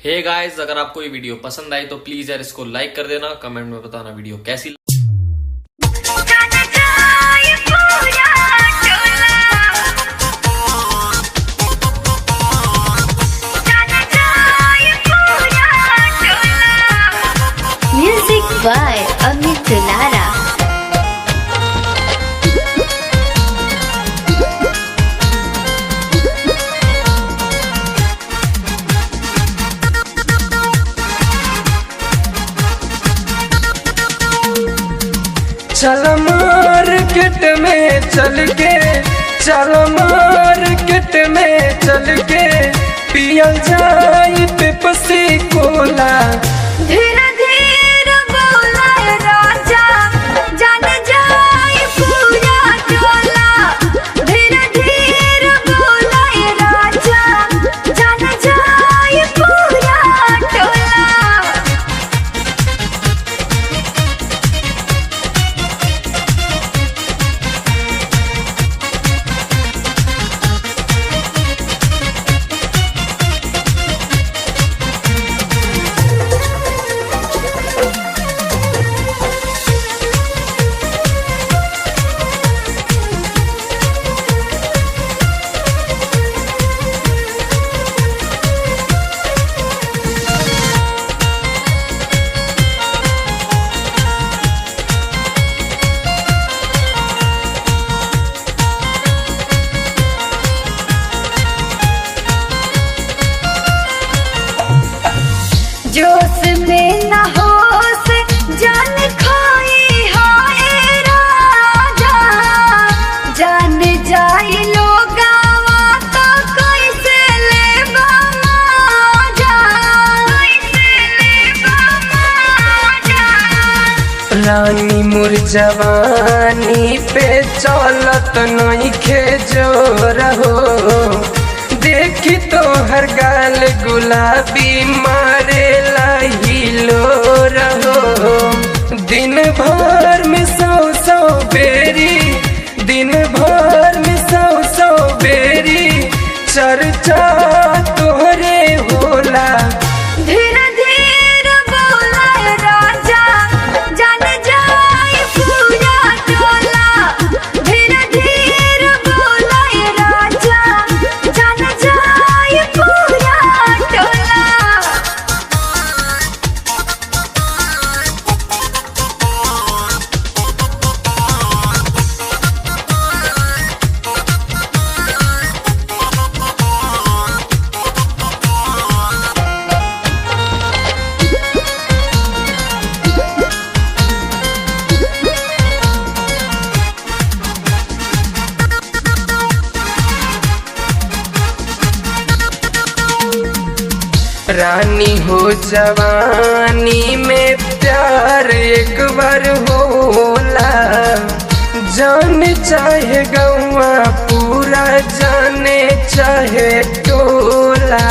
Hey guys, अगर आपको ये वीडियो पसंद आई तो प्लीज यार इसको लाइक कर देना, कमेंट में बताना वीडियो कैसी। म्यूजिक बाय अमित लारा। चल मार्केट में चल के, चल मार्केट में चल के पियल जाई पेप्सी कोला। धीरे धीरे बोला राजा, जान जाए पूरा टोला। धीरे धीरे बोला राजा, जान जाए पूरा टोला। जोश में न होश जान खाई हाय राजा। जान जाए लोगावा तो कैसे लेबा मजा, कैसे लेबा मजा। रानी मोर जवानी पे चलत नइखे जोर हो। देखी तो हर गाल गुलाबी मारे हिलो रहो। दिन भर में सौ बेरी, दिन भर में सौ बेरी चर्चा तोहरे होला। धीरे धीरे बोला राजा, जान जाए पूरा टोला। धीरे धीरे बोला राजा, जान जाए पूरा टोला। रानी हो जवानी में प्यार एक बार होला। जान चाहे गौआ पूरा, जाने चाहे टोला।